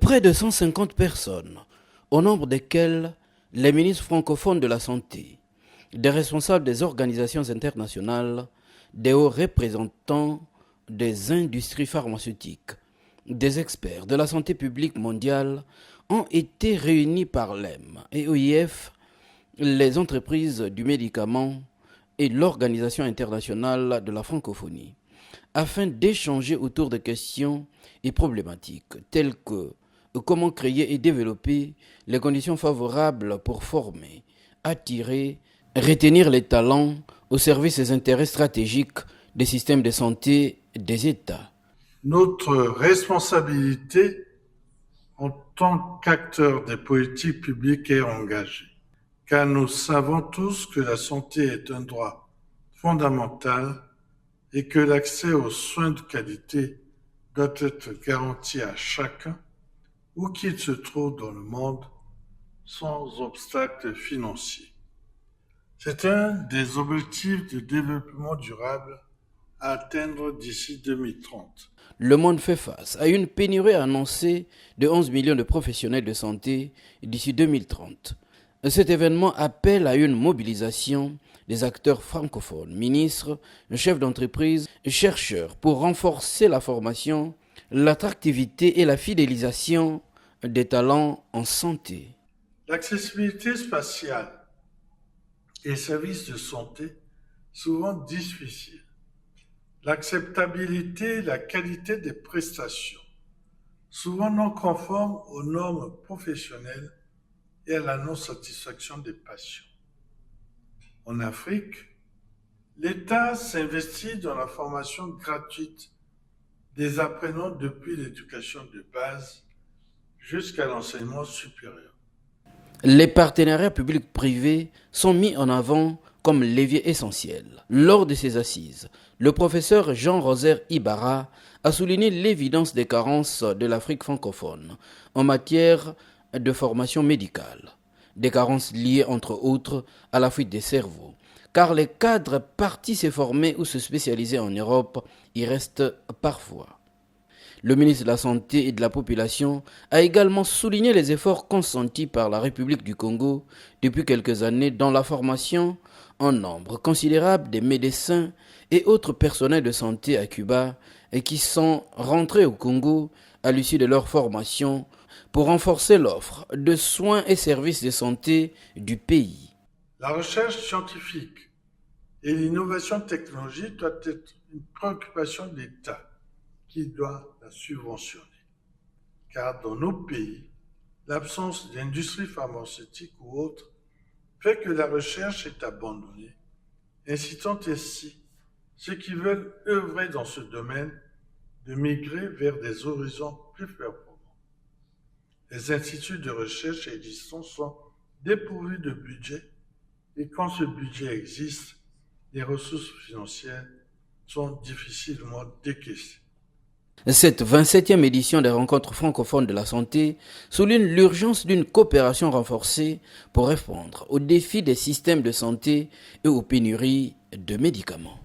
Près de 150 personnes, au nombre desquelles les ministres francophones de la Santé, des responsables des organisations internationales, des hauts représentants des industries pharmaceutiques, des experts de la santé publique mondiale ont été réunis par l'EM et OIF, les entreprises du médicament et l'Organisation internationale de la francophonie, afin d'échanger autour de questions et problématiques telles que comment créer et développer les conditions favorables pour former, attirer, retenir les talents au service des intérêts stratégiques des systèmes de santé des États. Notre responsabilité en tant qu'acteurs des politiques publiques est engagée, car nous savons tous que la santé est un droit fondamental et que l'accès aux soins de qualité doit être garanti à chacun, où qu'il se trouve dans le monde, sans obstacle financier. C'est un des objectifs de développement durable à atteindre d'ici 2030. Le monde fait face à une pénurie annoncée de 11 millions de professionnels de santé d'ici 2030. Cet événement appelle à une mobilisation des acteurs francophones, ministres, chefs d'entreprise, chercheurs, pour renforcer la formation, l'attractivité et la fidélisation des talents en santé. L'accessibilité spatiale et les services de santé, souvent difficiles. L'acceptabilité et la qualité des prestations, souvent non conformes aux normes professionnelles et à la non-satisfaction des patients. En Afrique, l'État s'investit dans la formation gratuite des apprenants depuis l'éducation de base jusqu'à l'enseignement supérieur. Les partenariats publics-privés sont mis en avant comme levier essentiel. Lors de ces assises, le professeur Jean-Rosaire Ibarra a souligné l'évidence des carences de l'Afrique francophone en matière de formation médicale. Des carences liées entre autres à la fuite des cerveaux, car les cadres partis se former ou se spécialiser en Europe y restent parfois. Le ministre de la Santé et de la Population a également souligné les efforts consentis par la République du Congo depuis quelques années dans la formation en nombre considérable des médecins et autres personnels de santé à Cuba et qui sont rentrés au Congo à l'issue de leur formation pour renforcer l'offre de soins et services de santé du pays. La recherche scientifique et l'innovation technologique doivent être une préoccupation de l'État qui doit la subventionner. Car dans nos pays, l'absence d'industrie pharmaceutique ou autre fait que la recherche est abandonnée, incitant ainsi ceux qui veulent œuvrer dans ce domaine de migrer vers des horizons plus performants. Les instituts de recherche existants sont dépourvus de budget et quand ce budget existe, les ressources financières sont difficilement décaissées. Cette 27e édition des rencontres francophones de la santé souligne l'urgence d'une coopération renforcée pour répondre aux défis des systèmes de santé et aux pénuries de médicaments.